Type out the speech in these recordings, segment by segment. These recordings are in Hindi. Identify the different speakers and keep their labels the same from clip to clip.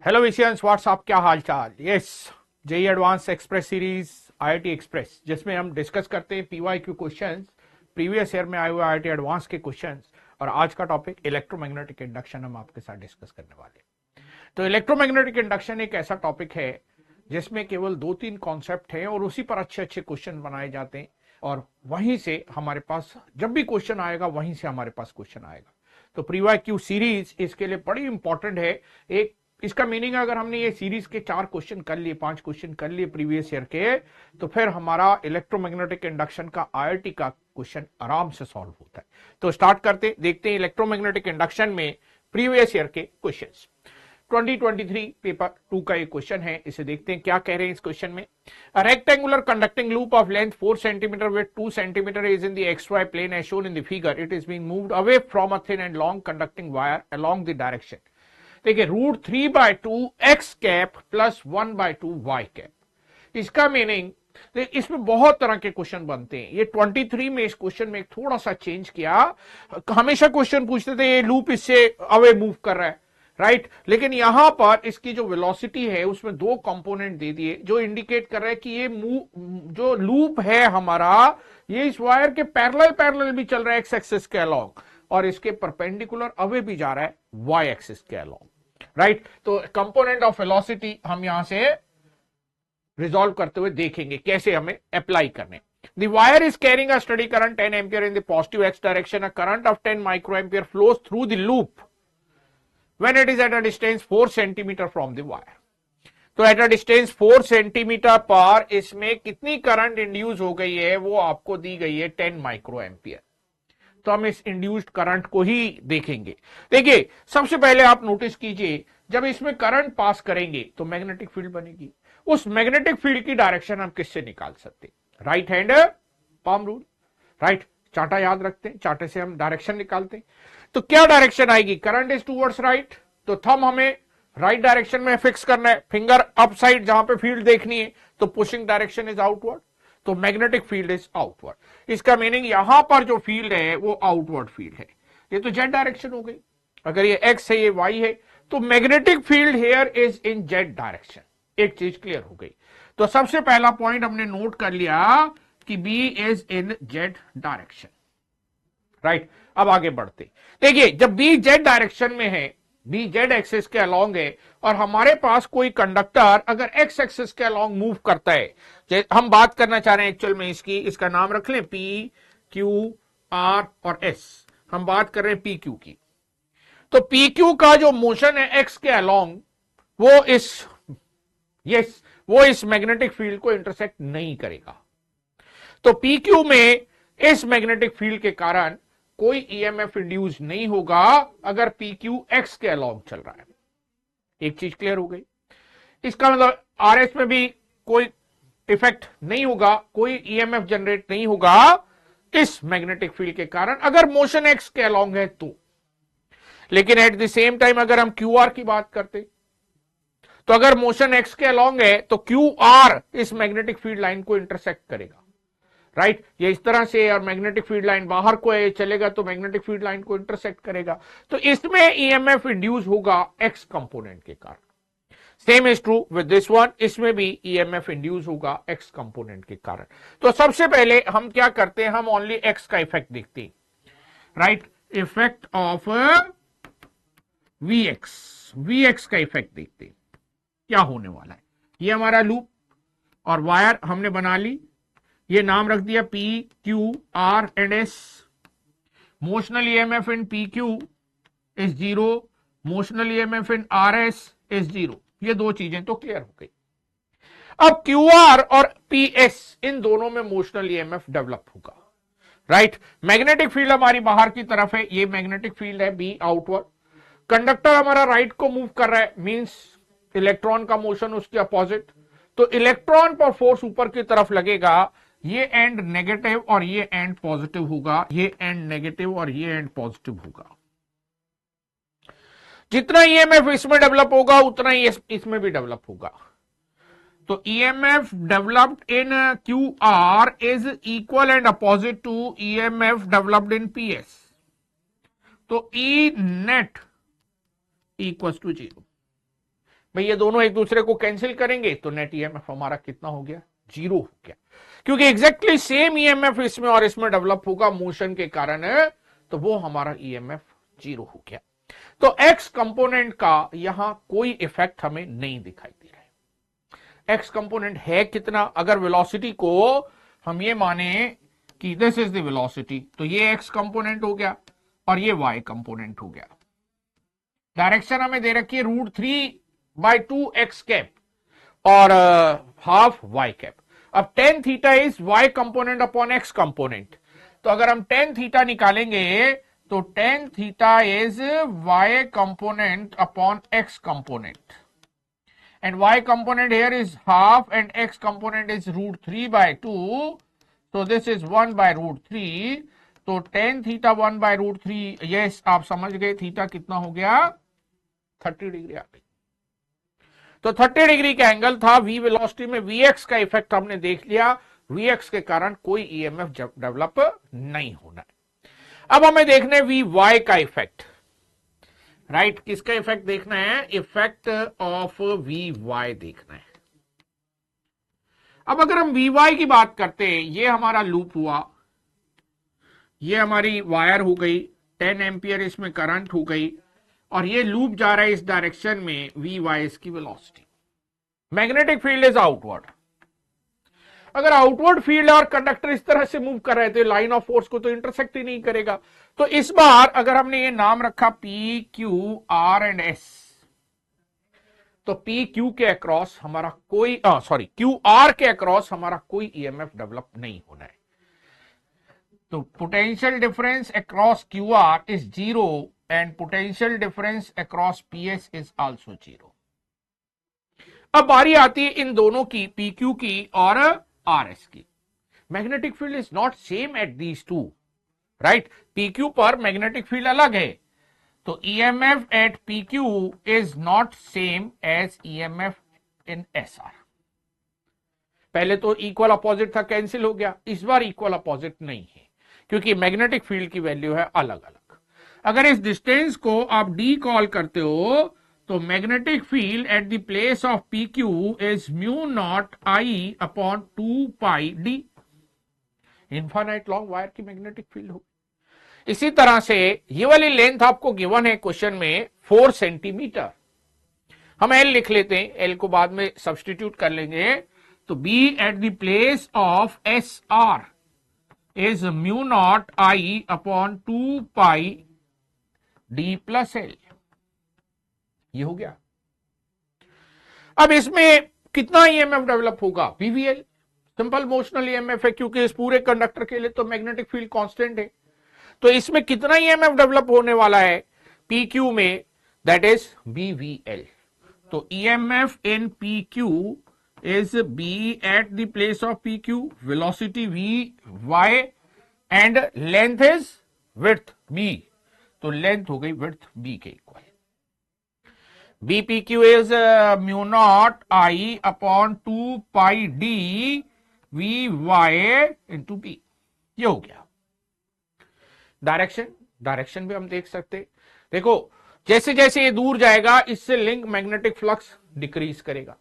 Speaker 1: हेलो विशियंस, व्हाट्सअप, क्या हाल चाल। Yes, JEE advance express series IIT express, जिसमें हम डिस्कस करते हैं पीवाईक्यू क्वेश्चंस, प्रीवियस ईयर में आए हुए आईआईटी एडवांस के क्वेश्चंस। और आज का टॉपिक इलेक्ट्रोमैग्नेटिक इंडक्शन हम आपके साथ डिस्कस करने वाले हैं। तो इलेक्ट्रोमैग्नेटिक इंडक्शन एक ऐसा टॉपिक है जिसमें केवल 2-3 कॉन्सेप्ट हैं और उसी पर अच्छे अच्छे क्वेश्चन बनाए जाते हैं, और वहीं से हमारे पास जब भी क्वेश्चन आएगा वहीं से हमारे पास क्वेश्चन आएगा। तो प्रीवाईक्यू सीरीज इसके लिए बड़ी इंपॉर्टेंट है। एक इसका मीनिंग, अगर हमने ये सीरीज के 4 क्वेश्चन कर लिए, 5 क्वेश्चन कर लिए प्रीवियस ईयर के, तो फिर हमारा इलेक्ट्रोमैग्नेटिक इंडक्शन का आईआईटी का क्वेश्चन आराम से सॉल्व होता है। तो स्टार्ट करते, देखते हैं इलेक्ट्रोमैग्नेटिक इंडक्शन में प्रीवियस ईयर के क्वेश्चंस। 2023 पेपर 2 का एक क्वेश्चन है, इसे देखते हैं क्या कह रहे हैं इस क्वेश्चन में। A rectangular conducting loop of length 4 centimetre with 2 centimetre is in the XY plane as shown in the figure. It is being moved away from a thin and long conducting wire along the direction. देखिए, √3/2 x cap plus 1/2 y cap. इसका मीनिंग, इसमें बहुत तरह के क्वेश्चन बनते हैं। ये 23 में इस क्वेश्चन में थोड़ा सा चेंज किया। हमेशा क्वेश्चन पूछते थे ये लूप इससे अवे मूव कर रहा है, राइट, लेकिन यहां पर इसकी जो वेलोसिटी है उसमें 2 कंपोनेंट दे दिए जो इंडिकेट कर रहे हैं कि ये जो लूप है हमारा, ये इस वायर के पैरेलल भी चल रहा है एक्स एक्सिस के अलोंग, और इसके परपेंडिकुलर अवे भी जा रहा है वाई एक्सिस के अलोंग, राइट। तो कंपोनेंट ऑफ वेलोसिटी हम यहां से रिजॉल्व करते हुए देखेंगे कैसे हमें अप्लाई करने। The wire is carrying a steady current 10 ampere in the positive x direction. A current of 10 microampere flows through the loop when it is at a distance 4 centimeter from the wire. तो एट अ डिस्टेंस 4 सेंटीमीटर पर इसमें कितनी करंट इंड्यूस हो गई है वो आपको दी गई है 10 माइक्रो एम्पियर। तो हम इस इंड्यूस्ड करंट को ही देखेंगे। देखिए, सबसे पहले आप नोटिस कीजिए, जब इसमें करंट पास करेंगे तो मैग्नेटिक फील्ड बनेगी। उस मैग्नेटिक फील्ड की डायरेक्शन हम किससे निकाल सकते हैं? Right hand palm rule, right. चार्टा याद रखते हैं, चार्टे से हम डायरेक्शन निकालते हैं। तो क्या डायरेक्शन आएगी? करंट इज टूवर्ड्स राइट, तो थंब हमें राइट डायरेक्शन में फिक्स करना है, फिंगर अप साइड जहां पे फील्ड देखनी है, तो पुशिंग डायरेक्शन इज आउटवर्ड, तो मैग्नेटिक फील्ड इज आउटवर्ड। इसका मीनिंग यहां पर जो फील्ड है वो आउटवर्ड फील्ड है। ये तो जेड डायरेक्शन हो गई, अगर ये एक्स है ये वाई है, तो magnetic field here is in Z direction. एक चीज क्लियर हो गई। तो सबसे पहला पॉइंट हमने नोट कर लिया कि B is in Z direction, right. अब आगे बढ़ते, देखिए, जब बी जेड डायरेक्शन में है, बी जेड एक्सिस के अलोंग है, और हमारे पास कोई कंडक्टर अगर एक्स एक्सिस के अलोंग मूव करता है, हम बात करना चाह रहे हैं एक्चुअल में इसकी, इसका नाम रख लें पी, क्यू, आर और एस। हम बात कर रहे हैं पी क्यू की। तो पी क्यू का जो मोशन है एक्स के अलोंग, वो इस मैग्नेटिक फील्ड को इंटरसेक्ट नहीं करेगा। तो पी क्यू में इस मैग्नेटिक फील्ड के कारण कोई ईएमएफ इंड्यूस नहीं होगा अगर पी क्यू एक्स के अलोंग चल रहा है। एक चीज क्लियर हो गई। इसका मतलब आरएस में भी कोई इफेक्ट नहीं होगा, कोई ईएमएफ जनरेट नहीं होगा इस मैग्नेटिक फील्ड के कारण अगर मोशन एक्स के अलोंग है तो। लेकिन एट द सेम टाइम अगर हम क्यू आर की बात करते, तो अगर मोशन एक्स के अलोंग है तो क्यू आर इस मैग्नेटिक फील्ड लाइन को इंटरसेक्ट करेगा, राइट। ये इस तरह से, और मैग्नेटिक फील्ड लाइन बाहर को चलेगा तो मैग्नेटिक फील्ड लाइन को इंटरसेक्ट करेगा। तो इसमें ईएमएफ इंड्यूस होगा एक्स कंपोनेंट के कारण। Same is true with this one, इसमें भी ईएमएफ इंड्यूस होगा एक्स कंपोनेंट के कारण। तो सबसे पहले हम क्या करते हैं, हम ओनली एक्स का इफेक्ट देखते हैं, राइट। इफेक्ट ऑफ वीएक्स का इफेक्ट देखते हैं क्या होने वाला है। ये हमारा लूप और वायर हमने बना ली, ये नाम रख दिया P Q R and S. Motional EMF in P Q is 0, motional EMF in R S is 0। ये 2 चीजें तो क्लियर हो गई। अब क्यू आर और पी एस, इन दोनों में मोशनल ईएमएफ डेवलप होगा, राइट। मैग्नेटिक फील्ड हमारी बाहर की तरफ है, ये मैग्नेटिक फील्ड है बी आउटवर्ड। कंडक्टर हमारा राइट को मूव कर रहा है, मींस इलेक्ट्रॉन का मोशन उसके अपोजिट, तो इलेक्ट्रॉन पर फोर्स ऊपर की तरफ लगेगा। ये एंड नेगेटिव और ये एंड पॉजिटिव होगा, ये एंड नेगेटिव और ये एंड पॉजिटिव होगा। जितना ईएमएफ इसमें डेवलप होगा उतना ही इसमें भी डेवलप होगा। तो EMF developed in Q R is equal and opposite to EMF developed in PS. तो ई नेट इक्वल टू 0। भाई ये दोनों एक दूसरे को कैंसिल करेंगे तो नेट ईएमएफ हमारा कितना हो गया, 0 हो गया, क्योंकि एग्जैक्टली सेम ईएमएफ इसमें और इसमें डेवलप होगा मोशन के कारण, तो वो हमारा ईएमएफ 0 हो गया। तो एक्स कंपोनेंट का यहां कोई इफेक्ट हमें नहीं दिखाई दे रहा है। एक्स कंपोनेंट है कितना, अगर वेलोसिटी को हम ये माने कि दिस इज द वेलोसिटी, तो ये एक्स कंपोनेंट हो गया और ये वाई कंपोनेंट हो गया। डायरेक्शन हमें दे रखी है √3/2 एक्स कैप और हाफ वाई कैप। अब tan theta is y component upon x component, तो अगर हम टेन थीटा निकालेंगे तो tan theta is y component upon x component, and y component here is half and x component is √3/2, so this is 1/√3, तो टेन थीटा 1/√3, यस आप समझ गए थीटा कितना हो गया, 30 डिग्री आ गई। तो 30 डिग्री का एंगल था, वी वेलोसिटी में वीएक्स का इफेक्ट हमने देख लिया, वीएक्स के कारण कोई ईएमएफ डेवलप नहीं होना है। अब हमें देखना है वी वाई का इफेक्ट, राइट, किसका इफेक्ट देखना है, इफेक्ट ऑफ वी वाई देखना है। अब अगर हम वी वाई की बात करते हैं, ये हमारा लूप हुआ, ये हमारी वायर हो गई, 10 एम्पियर इसमें करंट हो गई, और ये लूप जा रहा है इस डायरेक्शन में, वी वाई इसकी velocity. Magnetic field is outward. अगर आउटवर्ड फील्ड और कंडक्टर इस तरह से मूव कर रहे थे, लाइन ऑफ फोर्स को तो इंटरसेक्ट ही नहीं करेगा। तो इस बार अगर हमने ये नाम रखा P Q R and S, तो पी क्यू के अक्रॉस हमारा कोई क्यू आर के अक्रॉस हमारा कोई ईएमएफ डेवलप नहीं होना है। तो potential difference across Q R is 0 and potential difference across PS is also 0। अब बारी आती है इन दोनों की, पी क्यू की और आर एस की। Magnetic field is not same at these two, right, P Q पर मैग्नेटिक फील्ड अलग है, तो EMF at P Q is not same as EMF in S R. पहले तो इक्वल अपोजिट था, कैंसिल हो गया, इस बार इक्वल अपोजिट नहीं है क्योंकि मैग्नेटिक फील्ड की वैल्यू है अलग अलग। अगर इस डिस्टेंस को आप डी कॉल करते हो तो magnetic field at the place of P Q is μ0I upon 2πd। Infinite long wire की मैग्नेटिक फील्ड हो। इसी तरह से ये वाली लेंथ आपको गिवन है क्वेश्चन में 4 सेंटीमीटर, हम एल लिख लेते हैं, एल को बाद में सब्सटीट्यूट कर लेंगे, तो B at the place of S R is μ0I upon 2πd plus L. ये हो गया। अब इसमें कितना ईएमएफ डेवलप होगा, वीवीएल, सिंपल मोशनल ईएमएफ है क्योंकि इस पूरे कंडक्टर के लिए तो मैग्नेटिक फील्ड कांस्टेंट है। तो इसमें कितना ईएमएफ डेवलप होने वाला है पी क्यू में, दैट इज बीवीएल। तो EMF in P Q is B at the place of P Q, velocity V Y and length is width B, तो लेंथ हो गई विड्थ बी के equal. BPQ is μ0I upon 2πd VY into B। ये हो गया। डायरेक्शन भी हम देख सकते, देखो जैसे जैसे ये दूर जाएगा इससे लिंक मैग्नेटिक फ्लक्स डिक्रीज करेगा,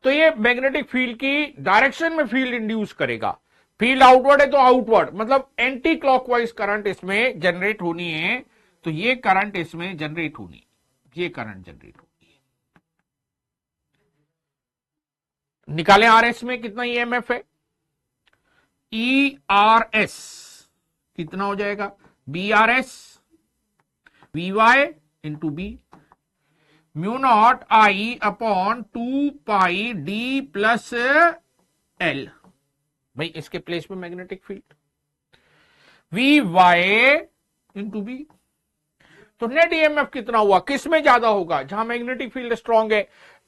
Speaker 1: तो ये मैग्नेटिक फील्ड की डायरेक्शन में फील्ड इंड्यूस करेगा। फील्ड आउटवर्ड है तो आउटवर्ड, मतलब एंटी क्लॉकवाइज करंट इसमें जनरेट होनी है, तो ये करंट इसमें जनरेट होनी, ये करंट जनरेट होगी। निकालें आरएस में कितना ईएमएफ है, ई आर एस कितना हो जाएगा, B R S V Y into B μ0I upon 2πd plus L. भाई इसके प्लेस में magnetic field V Y into B. तो नेट ईएमएफ कितना हुआ, किस में ज्यादा होगा, जहां मैग्नेटिक फील्ड स्ट्रांग है,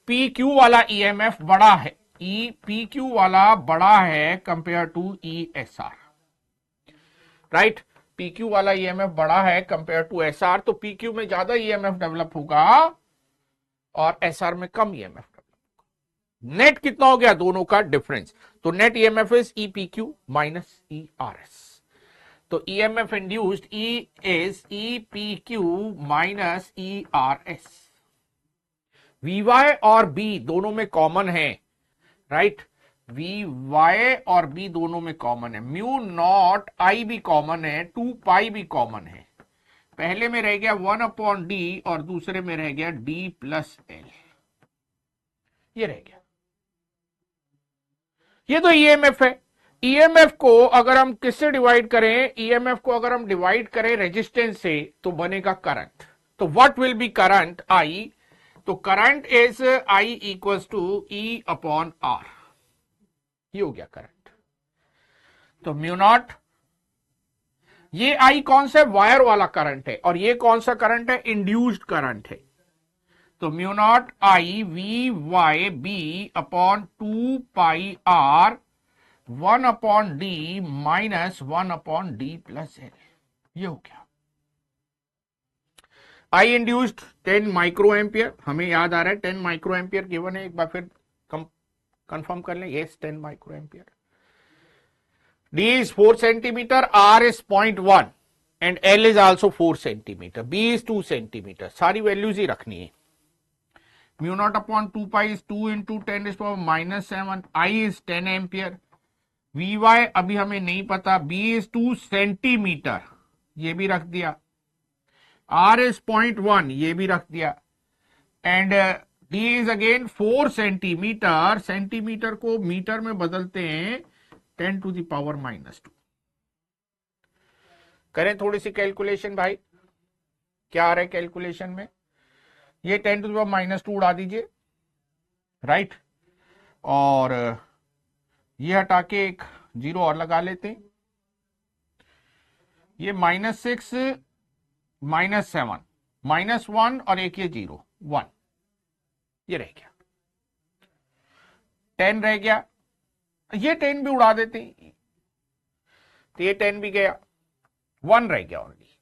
Speaker 1: पी क्यू वाला ईएमएफ बड़ा है, ई पी क्यू वाला बड़ा है compare to E S R, right, P Q वाला ईएमएफ बड़ा है कंपेयर टू एस आर, तो पी क्यू में ज्यादा ईएमएफ डेवलप होगा और एस आर में कम ईएमएफ डेवलप होगा। नेट कितना हो गया दोनों का डिफरेंस, तो net EMF is E P Q minus E R S. तो EMF induced E is EPQ minus ERS। V Y और बी दोनों में कॉमन है, राइट, वी वाई और बी दोनों में कॉमन है, म्यू नॉट आई भी कॉमन है, 2 पाई भी कॉमन है। पहले में रह गया 1 अपॉन डी और दूसरे में रह गया डी प्लस एल, ये रह गया। ये तो ईएमएफ है। ईएमएफ को अगर हम किससे डिवाइड करें, ईएमएफ को अगर हम डिवाइड करें रेजिस्टेंस से तो बनेगा करंट। तो what will be current, I, तो current is I equals to E upon R, ये हो गया करंट। तो म्यू नॉट, ये आई कौन सा वायर वाला करंट है और ये कौन सा करंट है, इंड्यूस्ड करंट है। तो mu naught I V Y B upon 2 pi R 1 upon D minus 1 upon D plus L, ये हो गया। आई इंड्यूस्ड 10 माइक्रो एम्पियर, हमें याद आ रहा है 10 माइक्रो एम्पियर गिवन है, एक बार फिर कंफर्म कर लें, yes 10 micro ampere. D is 4 centimeter, R is 0.1 and L is also 4 centimeter, B is 2 centimeter, सारी वैल्यूज ही रखनी है। Mu naught upon 2 pi is 2 into 10 is power -7, I is 10 ampere, Vy अभी हमें नहीं पता, B is 2 सेंटीमीटर, ये भी रख दिया, R is 0.1, ये भी रख दिया, and D is again 4 centimetre, centimetre को मीटर में बदलते हैं 10 to the power -2। करें थोड़ी सी कैलकुलेशन भाई, क्या आ रहा है कैलकुलेशन में, ये 10 to the power -2 उड़ा दीजिए, राइट, और ये हटा के एक जीरो और लगा लेते हैं, ये -6 -7 -1 और एक ये 0 1, ये रह गया, 10 रह गया, ये 10 भी उड़ा देते हैं, तो ये 10 भी गया, 1 रह गया ओनली,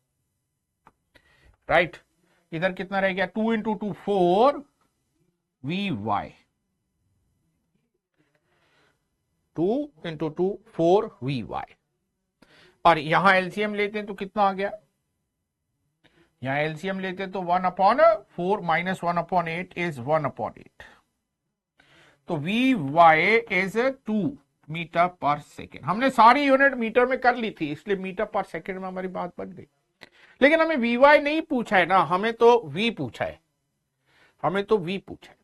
Speaker 1: राइट। इधर कितना रह गया, 2 into 2 4 V Y, 2 into 2 4 V Y, और यहां एलसीएम लेते हैं तो कितना आ गया, यहां एलसीएम लेते हैं तो 1 upon 4 minus 1 upon 8 is 1 upon 8, तो वी वाई इज 2 मीटर पर सेकेंड। हमने सारी यूनिट मीटर में कर ली थी, इसलिए मीटर पर सेकेंड में हमारी बात बन गई, लेकिन हमें वी वाई नहीं पूछा है ना, हमें तो वी पूछा है, हमें तो वी पूछा है।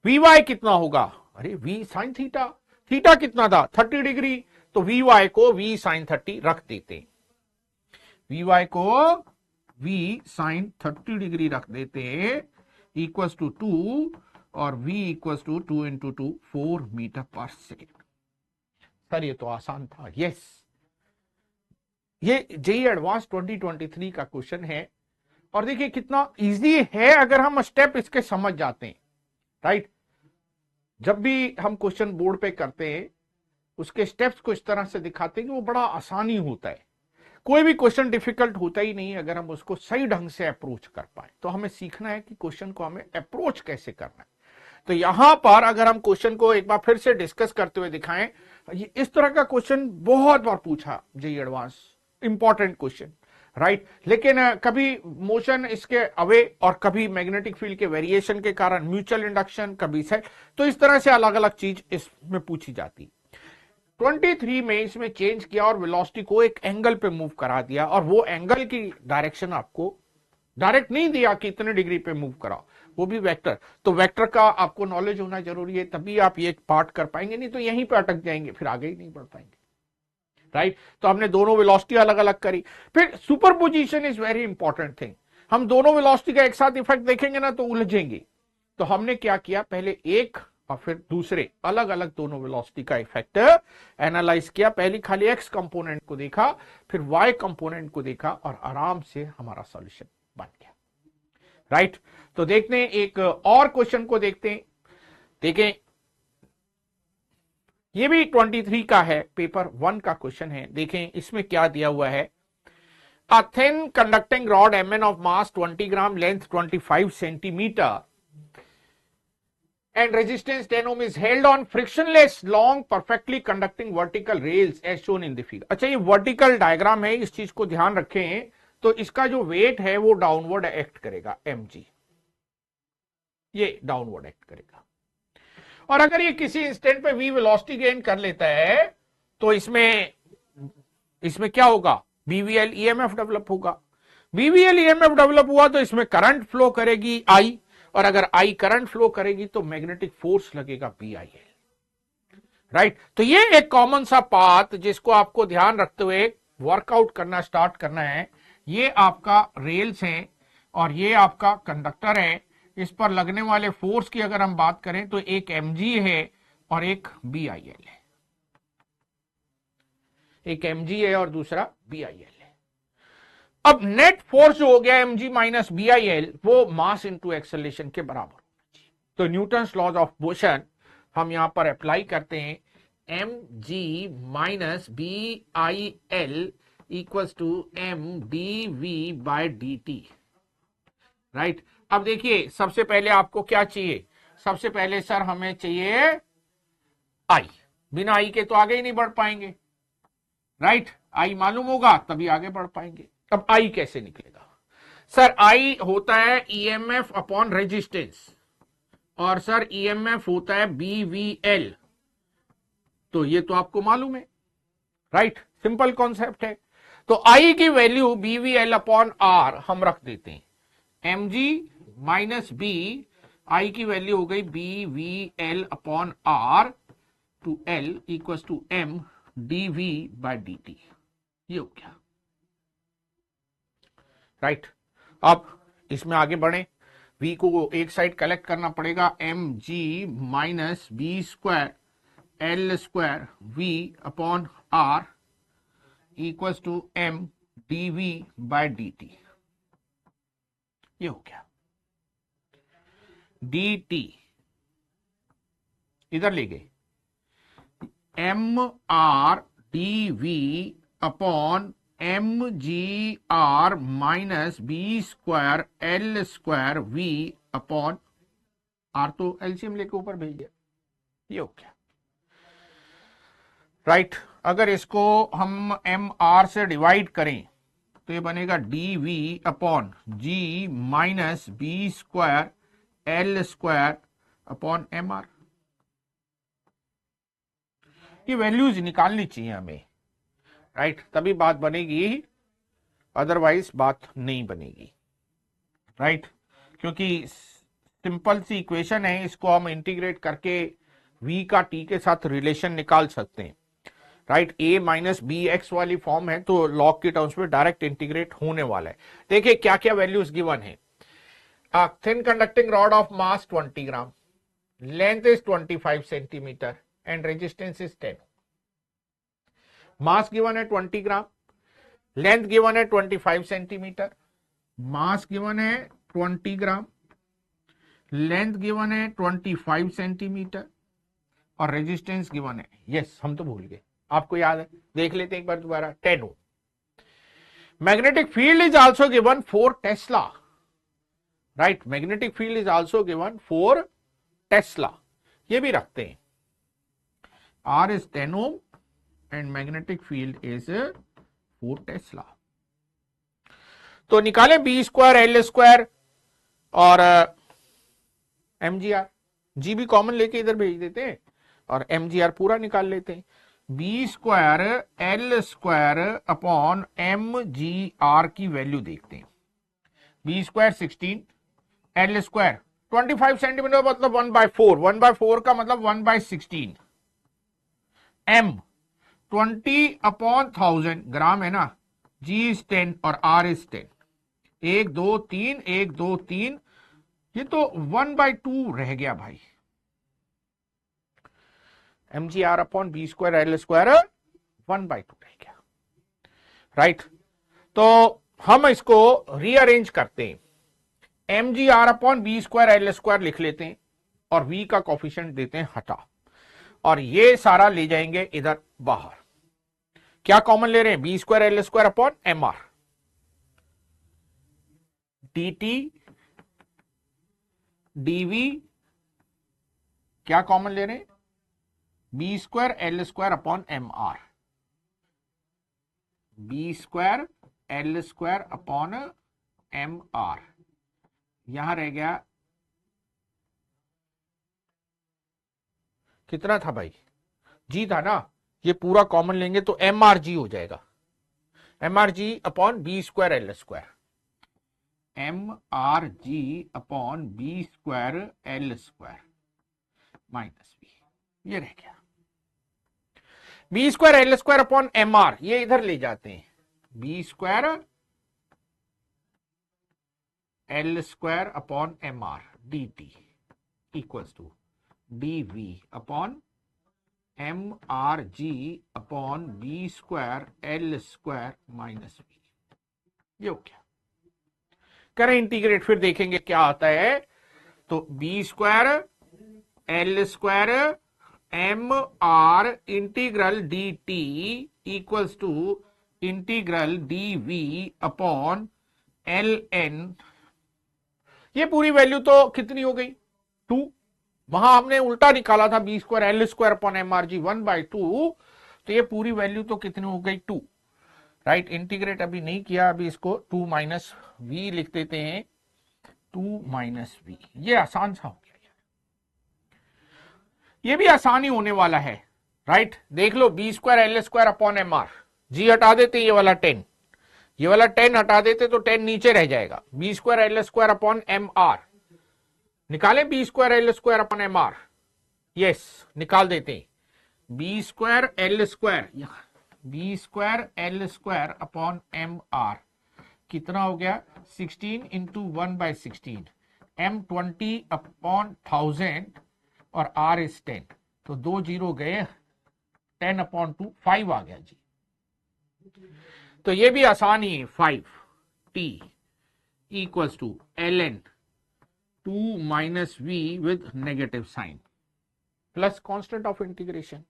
Speaker 1: वी वाई कितना होगा, अरे वी साइन थीटा, थीटा कितना था 30 डिग्री, तो वी वाई को वी साइन 30 रख देते, वी वाई को वी साइन 30 डिग्री रख देते, इक्वल्स टू 2 और v equals to 2 into 2 4 metre पर सेकेंड। सर ये तो आसान था, यस, ये जेईई एडवांस 2023 का क्वेश्चन है, और देखिए कितना इजी है अगर हम स्टेप इसके समझ जाते हैं, राइट। जब भी हम क्वेश्चन बोर्ड पे करते हैं उसके स्टेप्स को इस तरह से दिखाते हैं कि वो बड़ा आसानी होता है, कोई भी क्वेश्चन डिफिकल्ट होता ही नहीं है अगर हम उसको सही ढंग से अप्रोच कर पाए। तो हमें सीखना है कि क्वेश्चन को हमें अप्रोच कैसे करना है। तो यहां पर अगर हम क्वेश्चन को एक बार फिर से डिस्कस करते हुए दिखाएं, ये इस तरह का क्वेश्चन बहुत बार पूछा JEE advance, important question, right, लेकिन कभी मोशन इसके अवे और कभी मैग्नेटिक फील्ड के वेरिएशन के कारण म्यूचुअल इंडक्शन, कभी सेट, तो इस तरह से अलग अलग चीज इसमें पूछी जाती। 23 में इसमें चेंज किया और वेलोसिटी को एक एंगल पे मूव करा दिया, और वो एंगल की डायरेक्शन आपको डायरेक्ट नहीं दिया कि इतने डिग्री पे मूव कराओ, वो भी वेक्टर। तो वेक्टर का आपको नॉलेज होना जरूरी है, तभी आप ये पार्ट कर पाएंगे, नहीं तो यहीं पे अटक जाएंगे, फिर आगे ही नहीं बढ़ पाएंगे, राइट। तो हमने दोनों वेलोसिटी अलग अलग करी। फिर superposition is very important thing, हम दोनों वेलोसिटी का एक साथ इफेक्ट देखेंगे ना तो उलझेंगे। तो हमने क्या किया, पहले एक और फिर दूसरे अलग अलग दोनों वेलोसिटी का इफेक्ट एनालाइज किया। पहले खाली एक्स कंपोनेंट को देखा, फिर वाई कंपोनेंट को देखा, और आराम से हमारा सॉल्यूशन बन गया, राइट। तो देखते हैं एक और क्वेश्चन को देखते हैं, देखें ये भी 23 का है, पेपर 1 का क्वेश्चन है। देखें इसमें क्या दिया हुआ है, a thin conducting rod Mn of mass 20 gram, length 25 centimetre and resistance 10 ohm is held on frictionless long perfectly conducting vertical rails as shown in the figure। अच्छा ये वर्टिकल डायग्राम है, इस चीज को ध्यान रखें। तो इसका जो वेट है वो डाउनवर्ड एक्ट करेगा mg, ये डाउनवर्ड एक्ट करेगा। और अगर ये किसी इंस्टेंट पे v वेलोसिटी गेन कर लेता है तो इसमें क्या होगा, बीवीएल ईएमएफ डेवलप होगा। बीवीएल ईएमएफ डेवलप हुआ तो इसमें करंट फ्लो करेगी आई, और अगर आई करंट फ्लो करेगी तो मैग्नेटिक फोर्स लगेगा बीआईएल। राइट, तो ये एक कॉमन सा पाथ जिसको आपको ध्यान रखते हुए वर्कआउट करना स्टार्ट करना है। ये आपका रेल्स है और ये आपका कंडक्टर है। इस पर लगने वाले फोर्स की अगर हम बात करें तो एक mg है और एक बीआईएल है। एक mg है और दूसरा बीआईएल है। अब नेट फोर्स जो हो गया mg माइनस बीआईएल वो मास इनटू एक्सेलरेशन के बराबर होना चाहिए। तो न्यूटन्स लॉज ऑफ मोशन हम यहां पर अप्लाई करते हैं, mg minus B I L equals to mdv by dt। Right, अब देखिए सबसे पहले आपको क्या चाहिए, सबसे पहले सर हमें चाहिए आई, बिना आई के तो आगे ही नहीं बढ़ पाएंगे। राइट, आई मालूम होगा तभी आगे बढ़ पाएंगे। अब आई कैसे निकलेगा, सर आई होता है ईएमएफ अपॉन रेजिस्टेंस, और सर ईएमएफ होता है बीवीएल, तो ये तो आपको मालूम है। राइट, सिंपल कॉन्सेप्ट है। तो आई की वैल्यू बीवीएल अपॉन आर हम रख देते हैं, mg माइनस बी, आई की वैल्यू हो गई B V L upon R to L equal to M D V by D T. ये हो गया। राइट, अब इसमें आगे बढ़े, v को एक साइड कलेक्ट करना पड़ेगा, M G minus B square L square V upon R equal to M D V by D T. ये हो गया। डी टी इधर ले गए, M R D V upon M G R minus B square L square V upon R, तो एलसीएम लेके ऊपर भेज दिया। ये हो गया। राइट, अगर इसको हम एम आर से डिवाइड करें तो ये बनेगा D V upon G minus B square L square upon M R. ये वैल्यूज निकालनी चाहिए हमें। राइट, तभी बात बनेगी, अदरवाइज बात नहीं बनेगी। राइट, क्योंकि सिंपल सी इक्वेशन है, इसको हम इंटीग्रेट करके v का t के साथ रिलेशन निकाल सकते हैं। Right, a minus B x वाली फॉर्म है तो लॉग के टर्म्स में डायरेक्ट इंटीग्रेट होने वाला है। देखिए क्या क्या वैल्यूज गिवन है। Thin conducting rod of mass 20 gram, length is 25 centimetre and resistance is 10। Mass given है 20 ग्राम, लेंथ गिवन है 25 सेंटीमीटर, मास गिवन है 20 ग्राम, लेंथ गिवन है 25 सेंटीमीटर और रेजिस्टेंस गिवन है, यस हम तो भूल गए, आपको याद है, देख लेते हैं एक बार दोबारा, 10 ohm. Magnetic field is also given 4 tesla. Right, magnetic field is also given 4 tesla, ये भी रखते हैं। R is 10 ohm and magnetic field is 4 Tesla. तो निकाले बी स्क्वायर एल स्क्वायर और एम जी आर, जी भी कॉमन लेके इधर भेज देते हैं और एम जी आर पूरा निकाल लेते हैं। B square L square upon M G R की वैल्यू देखते हैं। B square 16, L square 25 centimetre मतलब 1/4, 1/4 का मतलब 1/16, एम 20 अपॉन 1000 ग्राम है ना, जी इज 10 और आर इज 10, 1 2 3 1 2 3, ये तो 1/2 रह गया भाई। M G R upon B square L square 1/2 रह गया। राइट, तो हम इसको रीअरेंज करते हैं, M G R upon B square L square लिख लेते हैं और v का कोफिशिएंट देते हैं हटा, और ये सारा ले जाएंगे इधर बाहर। क्या कॉमन ले रहे हैं, B square L square upon M R, D T DV क्या कॉमन ले रहे हैं, B square L square upon M R, B square L square upon M R, यहां रह गया कितना था भाई, जी था ना, ये पूरा कॉमन लेंगे तो एम आर जी हो जाएगा, M R G upon B square L square, M R G upon B square L square minus B, ये रह गया B square L square upon M R, ये इधर ले जाते हैं, B square L square upon M R D T equals to D V upon M R G upon B square L square minus B, ये हो गया। करें इंटीग्रेट, फिर देखेंगे क्या आता है। तो B square L square M R integral D T equals to integral D V upon L N, ये पूरी वैल्यू तो कितनी हो गई 2, वहां हमने उल्टा निकाला था B square L square upon M R G 1/2, तो ये पूरी वैल्यू तो कितनी हो गई 2, राइट। इंटीग्रेट अभी नहीं किया, अभी इसको 2 माइनस वी लिख देते हैं, 2 माइनस वी, ये आसान सा हो गया, ये भी आसानी होने वाला है, राइट। देख लो B square L square upon M R, G हटा देते, ये वाला 10, ये वाला 10 हटा देते तो 10 नीचे रह जाएगा, B square L square upon M R, निकालें B square L square upon M R, yes निकाल देते हैं, B square L square, B square L square upon M R कितना हो गया 16 इंटू 1/16, एम 20 अपॉन 1000 और आर इज 10, तो 2 जीरो गए, 10 अपॉन 2 5 आ गया जी। तो ये भी आसान ही है, 5 T equals to L N 2 minus V with negative sine plus constant of integration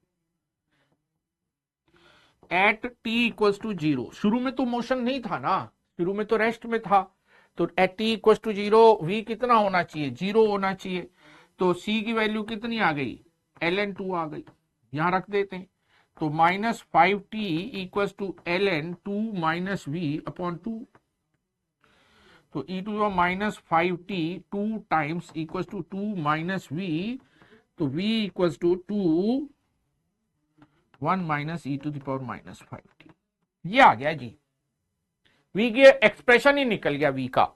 Speaker 1: at T equals to 0। शुरू में तो मोशन नहीं था ना, शुरू में तो रेस्ट में था, तो at T equals to 0 V कितना होना चाहिए 0 होना चाहिए, तो सी की वैल्यू कितनी आ गई एल एन 2 आ गई, यहां रख देते हैं, तो minus 5t equals to L N 2 minus V upon 2, तो e to the minus 5t 2 times equals to 2 minus V, तो v equals to 2 1 minus e to the power minus 5t, ये आ गया जी, v की एक्सप्रेशन ही निकल गया, v का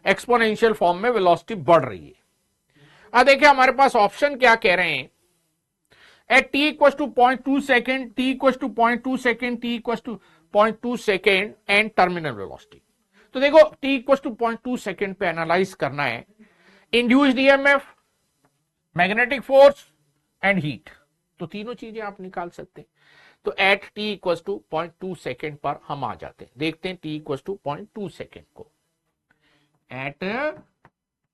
Speaker 1: एक्सपोनेंशियल फॉर्म में वेलोसिटी बढ़ रही है। अब देखिए हमारे पास ऑप्शन क्या कह रहे हैं, at t equals to 0.2 second, t equals to 0.2 second, t equals to 0.2 second and terminal velocity। तो देखो t equals to 0.2 second पे एनालाइज करना है induced EMF, magnetic force and heat, तो तीनों चीजें आप निकाल सकते हैं। तो eight t equals to 0.2 second पर हम आ जाते हैं, देखते हैं t equals to 0.2 second को, at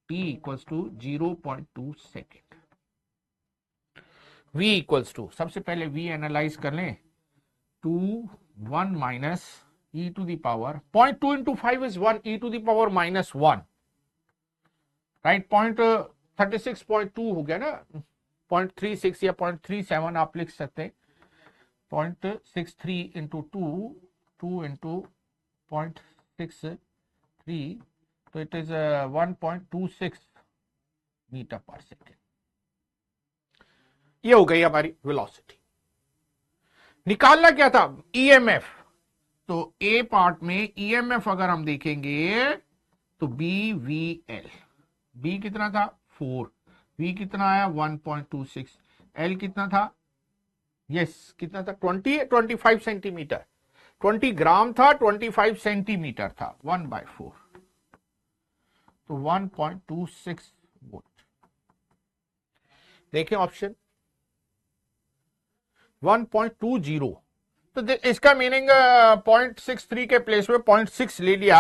Speaker 1: t equals to 0.2 second, v equals to, सबसे पहले v एनालाइज कर लें, 2 1 minus e to the power 0.2 into 5 is 1 e to the power minus 1, right. 0.36.2 हो गया ना, 0.36 या 0.37 आप लिख सकते हैं, 0.63 इंटू 2 इंटू 0.63, तो इट इज 1.26 मीटर पर सेकेंड, ये हो गई हमारी वेलोसिटी। निकालना क्या था ईएमएफ, तो ए पार्ट में ईएमएफ अगर हम देखेंगे तो बी वी एल, बी कितना था 4, वी कितना आया 1.26, एल कितना था, यस कितना था 25 सेंटीमीटर, 20 ग्राम था, 25 सेंटीमीटर था, 1/4, तो 1.26 वोल्ट। देखिए ऑप्शन 1.20, तो इसका मीनिंग 0.63 के प्लेस में 0.6 ले लिया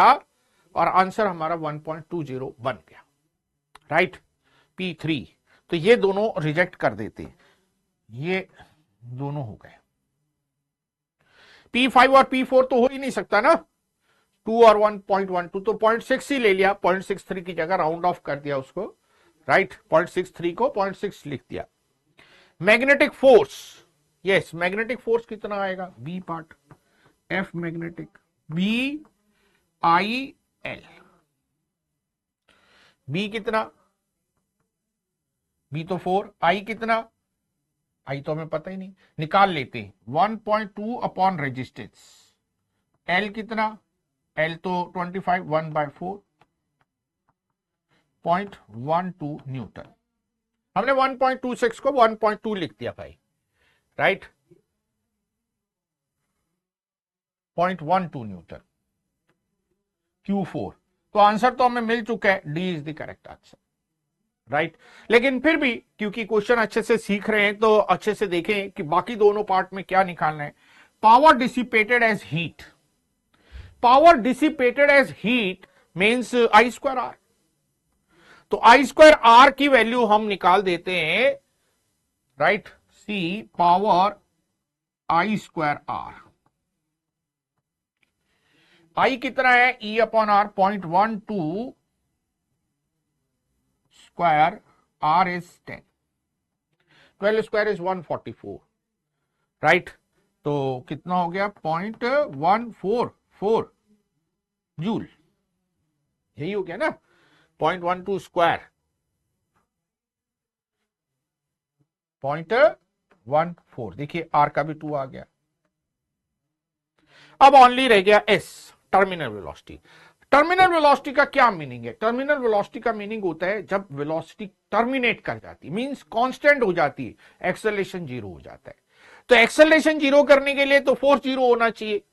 Speaker 1: और आंसर हमारा 1.20 बन गया, राइट। P3, तो ये दोनों रिजेक्ट कर देते, ये दोनों हो गए, P5 और P4 तो हो ही नहीं सकता ना, 2 और 1.12, तो 0.6 ही ले लिया, 0.63 की जगह राउंड ऑफ कर दिया उसको, राइट, 0.63 को 0.6 लिख दिया। Magnetic force, yes magnetic force कितना आएगा B part, F magnetic B I L, B कितना, बी तो 4, आई कितना आई तो हमें पता ही नहीं, निकाल लेते हैं। 1.2 अपॉन रेजिस्टेंस, एल कितना, एल तो 25, 1/4, 0.12 न्यूटन। हमने 1.26 को 1.2 लिख दिया भाई, राइट, 0.12 न्यूटन Q4। तो आंसर तो हमें मिल चुका है, D is the correct answer, right. लेकिन फिर भी क्योंकि क्वेश्चन अच्छे से सीख रहे हैं तो अच्छे से देखें कि बाकी दोनों पार्ट में क्या निकालना है। Power dissipated as heat, power dissipated as heat means I square R. तो आई स्क्वायर आर की वैल्यू हम निकाल देते हैं, right, see power I square R. I कितना है, E upon R 0.12 square, R is 10, 12 square is 144, right. तो कितना हो गया, 0.144 जूल, यही हो गया ना, 0.12 स्क्वायर 0.14। देखिए आर का भी 2 आ गया। अब ओनली रह गया S, terminal velocity. Terminal velocity का क्या मीनिंग है? टर्मिनल वेलोसिटी का मीनिंग होता है जब वेलोसिटी टर्मिनेट कर जाती है, मींस कांस्टेंट हो जाती है, एक्सेलरेशन 0 हो जाता है। तो एक्सेलरेशन 0 करने के लिए तो फोर्स 0 होना चाहिए।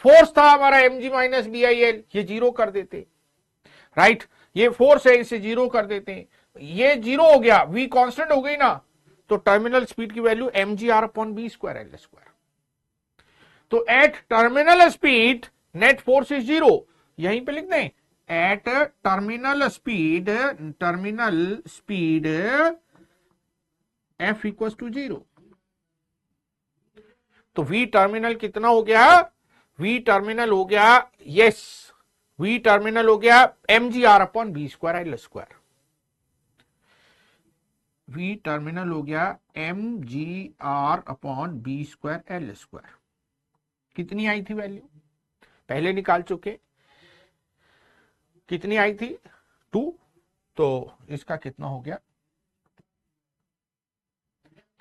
Speaker 1: फोर्स था हमारा mg माइनस BIL, ये 0 कर देते, राइट। ये फोर्स है, इसे 0 कर देते हैं, ये 0 हो गया, v कांस्टेंट हो गई ना, तो टर्मिनल स्पीड की value mgr upon b square L square. तो at terminal speed net force is 0, यहीं पे लिख दें, at terminal speed F equal to 0। तो V टर्मिनल कितना हो गया, V टर्मिनल हो गया, यस, V टर्मिनल हो गया mgr upon b square L square. V terminal हो गया mgr upon b square L square. कितनी आई थी वैल्यू, पहले निकाल चुके, कितनी आई थी, 2। तो इसका कितना हो गया,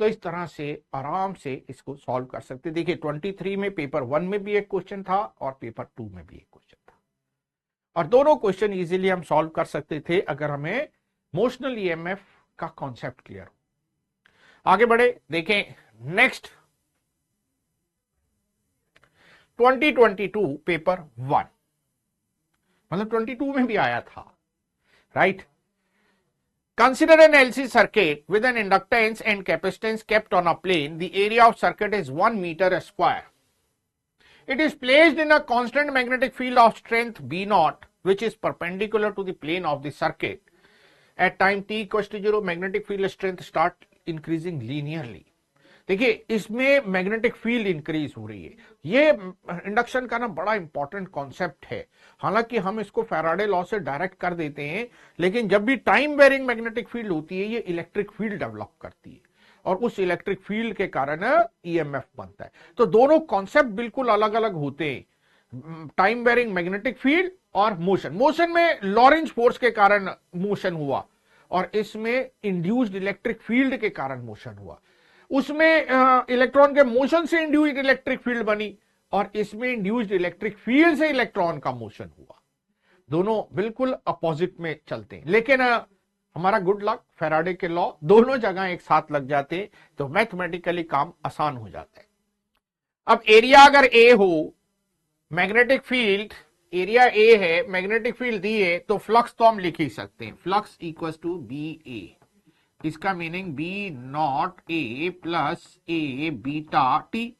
Speaker 1: तो इस तरह से आराम से इसको सॉल्व कर सकते। देखिए 23 में पेपर 1 में भी एक क्वेश्चन था और पेपर 2 में भी एक क्वेश्चन था, और दोनों क्वेश्चन इजीली हम सॉल्व कर सकते थे अगर हमें मोशनल ईएमएफ का कॉन्सेप्ट क्लियर हो। आगे बढ़े, देखें नेक्स्ट 2022 पेपर 1, मतलब 22 में भी आया था, right. Consider an LC circuit with an inductance and capacitance kept on a plane. The area of circuit is 1 meter square. It is placed in a constant magnetic field of strength B naught, which is perpendicular to the plane of the circuit. At time t equals to 0, magnetic field strength start increasing linearly. देखिए इसमें मैग्नेटिक फील्ड इंक्रीज हो रही है। ये इंडक्शन का ना बड़ा इंपॉर्टेंट कॉन्सेप्ट है। हालांकि हम इसको फैराडे लॉ से डायरेक्ट कर देते हैं, लेकिन जब भी टाइम वेरिंग मैग्नेटिक फील्ड होती है ये इलेक्ट्रिक फील्ड डेवलप करती है और उस इलेक्ट्रिक फील्ड के कारण ईएमएफ बनता है। तो दोनों कॉन्सेप्ट बिल्कुल अलग अलग होते हैं, टाइम वेरिंग मैग्नेटिक फील्ड और मोशन। मोशन में लॉरेंज फोर्स के कारण मोशन हुआ और इसमें इंड्यूस्ड इलेक्ट्रिक फील्ड के कारण मोशन हुआ। उसमें इलेक्ट्रॉन के मोशन से इंड्यूस्ड इलेक्ट्रिक फील्ड बनी और इसमें इंड्यूस्ड इलेक्ट्रिक फील्ड से इलेक्ट्रॉन का मोशन हुआ। दोनों बिल्कुल अपोजिट में चलते हैं, लेकिन हमारा गुड लक, फैराडे के लॉ दोनों जगह एक साथ लग जाते हैं तो मैथमेटिकली काम आसान हो जाता है। अब एरिया अगर ए हो, मैग्नेटिक फील्ड एरिया ए है, मैग्नेटिक फील्ड दी है, तो फ्लक्स तो हम लिख ही सकते हैं, flux equals to B A. इसका meaning B naught A plus A beta T,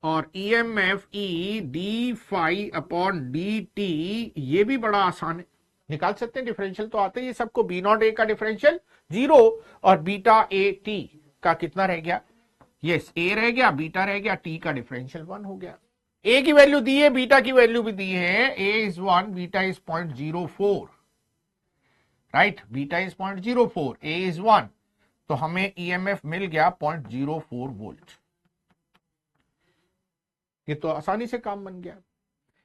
Speaker 1: और EMF E D phi upon D T, ये भी बड़ा आसान है, निकाल सकते हैं, डिफरेंशियल तो आते ही सबको। बी नॉट ए का डिफरेंशियल 0 और बीटा ए टी का कितना रह गया, यस ए रह गया, बीटा रह गया, टी का डिफरेंशियल 1 हो गया। ए की वैल्यू दी है, बीटा की वैल्यू भी दी है, A is 1, beta is 0.04, right, beta is 0.04, A is 1, तो हमें ईएमएफ मिल गया 0.04 वोल्ट। ये तो आसानी से काम बन गया।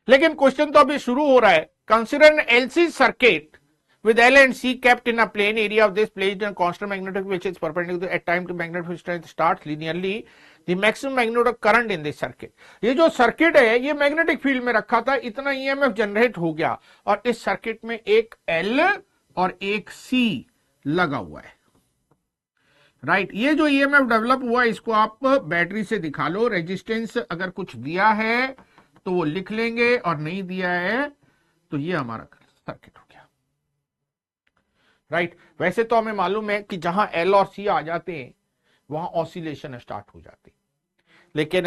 Speaker 1: लेकिन क्वेश्चन तो अभी शुरू हो रहा है। Consider N LC circuit with L and C kept in a plane area of this placed in a constant magnetic which is perpendicular at time to magnetic strength starts linearly the maximum magnetic current in this circuit. ये जो सर्किट है ये मैग्नेटिक फील्ड में रखा था, इतना ईएमएफ जनरेट हो गया और इस सर्किट में एक L और एक C लगा हुआ है, राइट। ये जो ईएमएफ डेवलप हुआ इसको आप बैटरी से दिखा लो, रेजिस्टेंस अगर कुछ दिया है तो वो लिख लेंगे और नहीं दिया है तो ये हमारा सर्किट हो गया, राइट। वैसे तो हमें मालूम है कि जहां एल और सी आ जाते हैं वहां ऑसिलेशन स्टार्ट हो जाती, लेकिन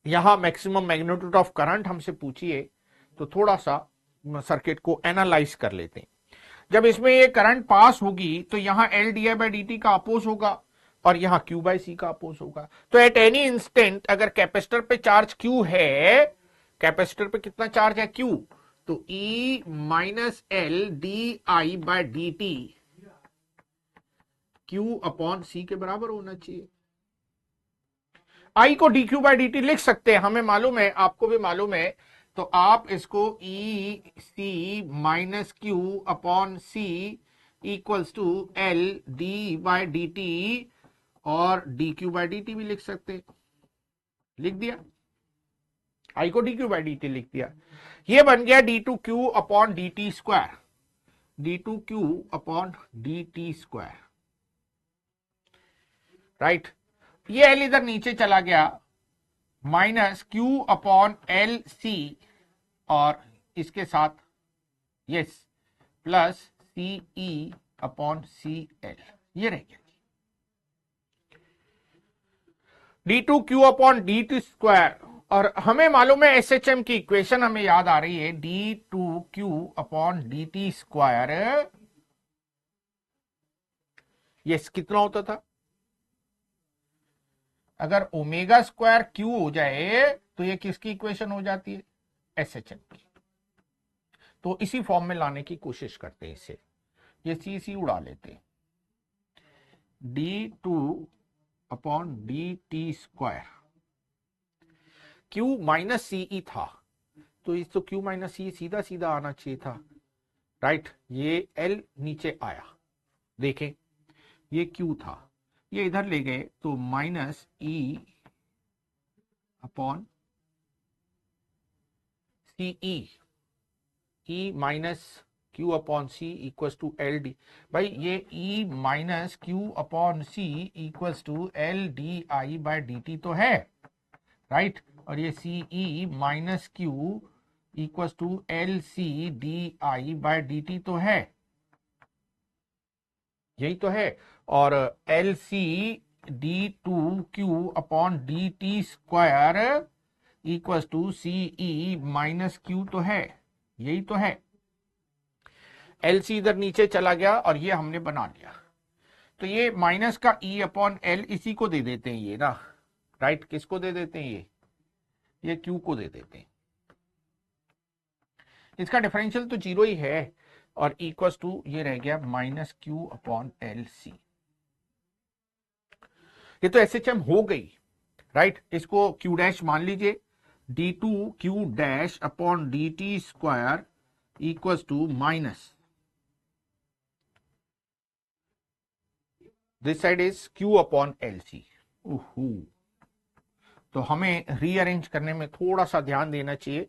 Speaker 1: यहां मैक्सिमम मैग्नीट्यूड ऑफ करंट हमसे पूछिए तो थोड़ा सा सर्किट को एनालाइज कर लेते हैं। जब इसमें ये करंट पास होगी तो यहां L D I by D T का अपोज होगा और यहां क्यू बाई सी का अपोज होगा। तो एट एनी इंस्टेंट अगर कैपेसिटर पे चार्ज क्यू है, कैपेसिटर पे कितना चार्ज है क्यू, तो E minus L D I by D T Q upon C के बराबर होना चाहिए। आई को D Q by D T लिख सकते हैं, हमें मालूम है, आपको भी मालूम है, तो आप इसको E C minus Q upon C equals to L D by D T और D Q by D T भी लिख सकते हैं। लिख दिया, आई को D Q by D T लिख दिया। ये बन गया D two Q upon D T square, D two Q upon D T square, right. ये एल इधर नीचे चला गया, minus Q upon L C और इसके साथ yes plus C E upon C L, ये रह गया D two Q upon D T square. और हमें मालूम है एसएचएम की इक्वेशन हमें याद आ रही है, D two Q upon D T square, yes कितना होता था, अगर ओमेगा स्क्वायर क्यू हो जाए तो ये किसकी इक्वेशन हो जाती है, एसएचएम की। तो इसी फॉर्म में लाने की कोशिश करते हैं इसे, ये सी सी उड़ा लेते, D two upon D T square, Q minus C E था तो इस तो क्यू माइनस सी सीधा सीधा आना चाहिए था, राइट। ये एल नीचे आया, देखें ये क्यू था, ये इधर ले गए तो minus E upon C E, E minus Q upon C equals to L D. भाई ये E minus Q upon C equals to L D I by D T तो है, राइट। और ये C E minus Q equals to L C D I by D T तो है, यही तो है। और L C D two Q upon D T square equals to C E minus Q तो है, यही तो है। एल सी इधर नीचे चला गया और ये हमने बना लिया, तो ये माइनस का ई अपॉन एल इसी को दे देते हैं ये ना, राइट। किसको दे देते हैं, ये क्यू को दे देते हैं। इसका डिफरेंशियल तो जीरो ही है और इक्वल्स टू ये रह गया minus Q upon L C. ये तो एसएचएम हो गई, राइट। इसको क्यू डैश मान लीजिए, D two Q dash upon D T square equals to minus this side is Q upon L C. तो हमें रीअरेंज करने में थोड़ा सा ध्यान देना चाहिए,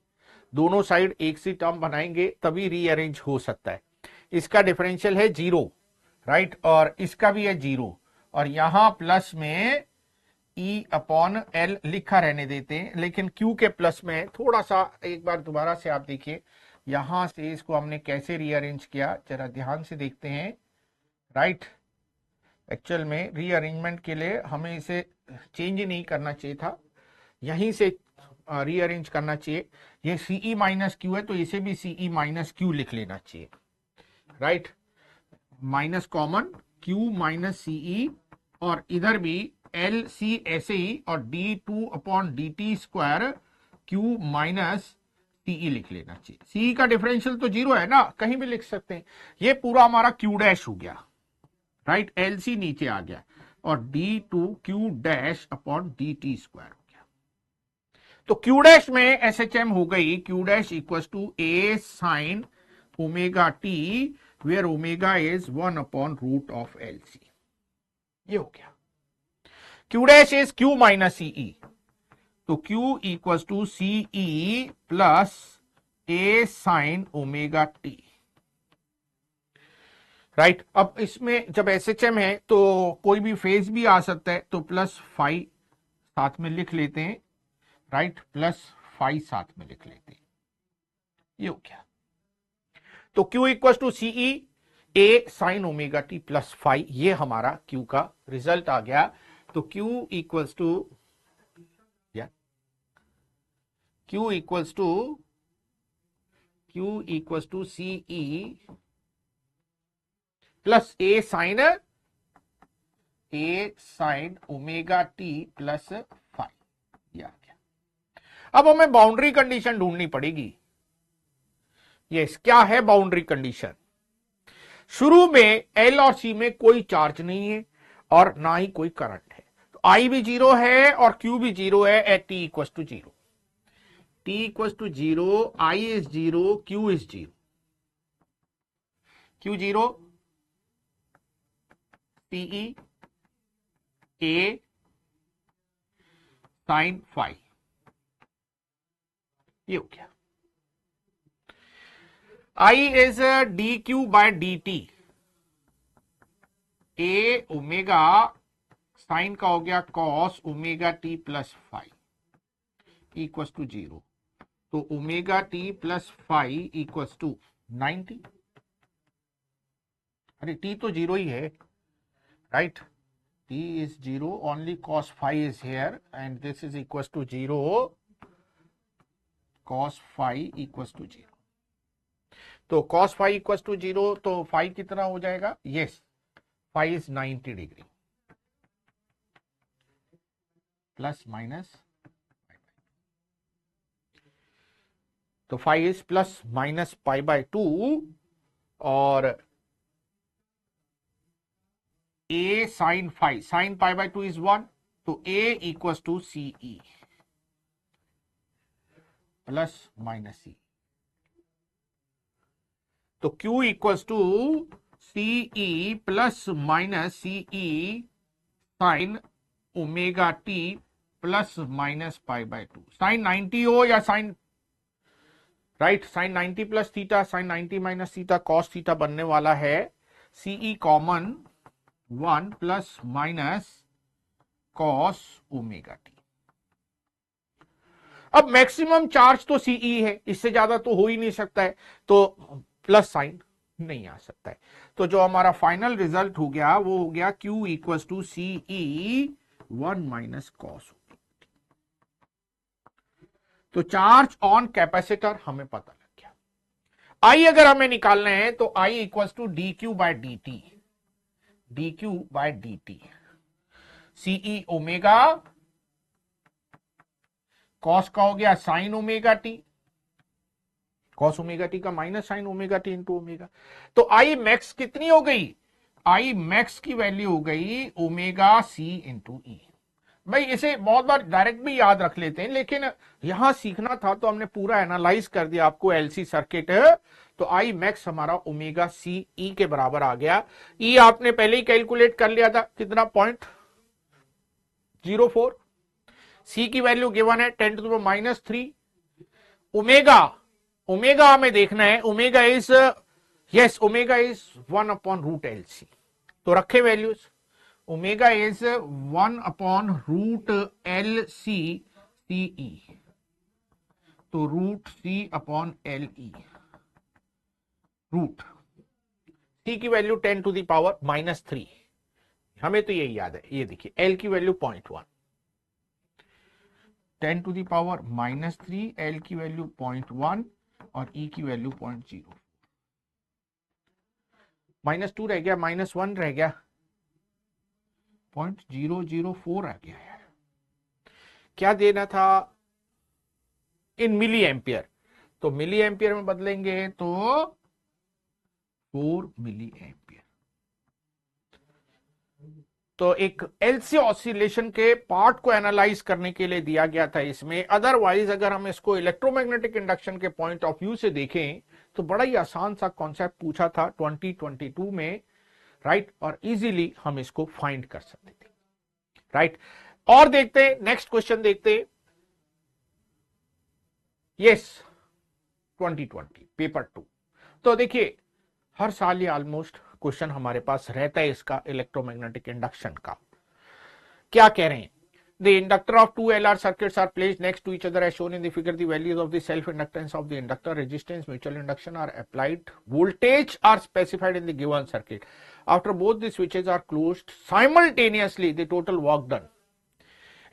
Speaker 1: दोनों साइड एक सी टर्म बनाएंगे तभी रीअरेंज हो सकता है। इसका डिफरेंशियल है जीरो, राइट, और इसका भी है जीरो, और यहां प्लस में ई अपॉन एल लिखा रहने देते हैं, लेकिन क्यू के प्लस में थोड़ा सा एक बार दोबारा से आप देखिए, यहां से इसको हमने कैसे रीअरेंज किया जरा ध्यान से देखते हैं, राइट। एक्चुअल में रीअरेंजमेंट के लिए हमें इसे चेंज नहीं करना चाहिए था, यहीं से रीअरेंज करना चाहिए। ये सीई माइनस क्यू है तो इसे भी सीई माइनस क्यू लिख लेना चाहिए, right. Minus common Q minus C E और इधर भी एल सी ऐसे ही, और D two upon D T square Q minus C E लिख लेना चाहिए। सीई का डिफरेंशियल तो जीरो है ना, कहीं भी लिख सकते हैं। ये पूरा हमारा क्यू डैश हो गया, राइट। एल सी नीचे आ गया और D two Q dash upon D T square हो गया। तो क्यू डैश में एस एच एम हो गई, Q dash equal to A sine omega T where omega is 1 upon root of L C. ये हो गया। Q dash is Q minus CE, तो Q equals to CE plus A sine omega T. Right, अब इसमें जब एसएचएम है तो कोई भी फेज भी आ सकता है, तो प्लस फाइव साथ में लिख लेते हैं। राइट, प्लस फाइव साथ में लिख लेते हैं। ये हो गया। तो Q equal to C E A sine omega T plus five, ये हमारा Q का रिजल्ट आ गया। तो Q equals to CE plus A sine omega T plus five, ये आ गया। अब हमें बाउंड्री कंडीशन ढूंढनी पड़ेगी। यस, क्या है बाउंड्री कंडीशन? शुरू में एल और सी में कोई चार्ज नहीं है और ना ही कोई करंट है, तो आई भी जीरो है और क्यू भी जीरो है at T equal to zero. T equal to zero, I is zero, Q is zero. Q zero, TE A sine five, ये हो गया। I is dq by dt, a omega sine का हो गया cos omega T plus five equal to zero, तो omega T plus five equal to 90। अरे टी तो जीरो ही है, right, T is zero, only cos five is hair and this is equal to zero, cos five equal to zero. तो cos five equal to zero, तो फाइव कितना हो जाएगा? Yes, five is 90 degree plus minus, तो five is plus minus pi by two, और a sine five, sine pi by two is 1, तो a equal to CE plus minus C. तो Q equals to CE plus minus CE sine omega T plus minus pi by to. Sine 90 हो या sine, right, sine 90 plus theta, sine 90 minus theta, cos theta बनने वाला है। C E common 1 plus minus cos omega T. अब मैक्सिमम चार्ज तो सीई है, इससे ज्यादा तो हो ही नहीं सकता है, तो प्लस साइन नहीं आ सकता है। तो जो हमारा फाइनल रिजल्ट हो गया वो हो गया Q equals to C E 1 minus cos. तो चार्ज ऑन कैपेसिटर हमें पता लग गया। I अगर हमें निकालना है तो I equals to D Q by D T, D Q by D T, CE omega, cos का हो गया sine omega T, cos omega T का minus sine omega T into omega. तो आई मैक्स कितनी हो गई? आई मैक्स की वैल्यू हो गई ओमेगा सी इंटू ई। भाई इसे बहुत बार डायरेक्ट भी याद रख लेते हैं, लेकिन यहां सीखना था तो हमने पूरा एनालाइज कर दिया आपको एलसी सर्किट। तो आई मैक्स हमारा ओमेगा सी ई के बराबर आ गया। ई आपने पहले ही कैलकुलेट कर लिया था, कितना, 0.04। सी की वैल्यू गिवन है 10 टू द माइनस 3। ओमेगा हमें देखना है, omega is, yes, omega is 1 upon root L C. तो रखे values, omega is 1 upon root L C C E, तो root C upon L E, root C की value 10 to the power minus 3, हमें तो यही याद है। ये देखिए एल की value 0.1, 10 to the power minus 3, L की वैल्यू 0.1 और ई की वैल्यू 0.0, -2 रह गया, -1 रह गया, 0.004 आ गया है। क्या देना था? इन मिली एम्पियर, तो मिली एम्पियर में बदलेंगे तो 4 मिली एम्पियर। तो एक एलसी ऑसिलेशन के पार्ट को एनालाइज करने के लिए दिया गया था इसमें। अदरवाइज अगर हम इसको इलेक्ट्रोमैग्नेटिक इंडक्शन के पॉइंट ऑफ व्यू से देखें तो बड़ा ही आसान सा कॉन्सेप्ट पूछा था 2022 में, राइट, और इजीली हम इसको फाइंड कर सकते थे, राइट। और देखते हैं नेक्स्ट क्वेश्चन, देखते हैं। Yes, 2020 paper 2। तो देखिए हर साल ये ऑलमोस्ट क्वेश्चन हमारे पास रहता है इसका, इलेक्ट्रोमैग्नेटिक इंडक्शन का। क्या कह रहे हैं? The inductor of two LR circuits are placed next to each other as shown in the figure. The values of the self-inductance of the inductor, resistance, mutual induction are applied. Voltage are specified in the given circuit. After both the switches are closed simultaneously, the total work done.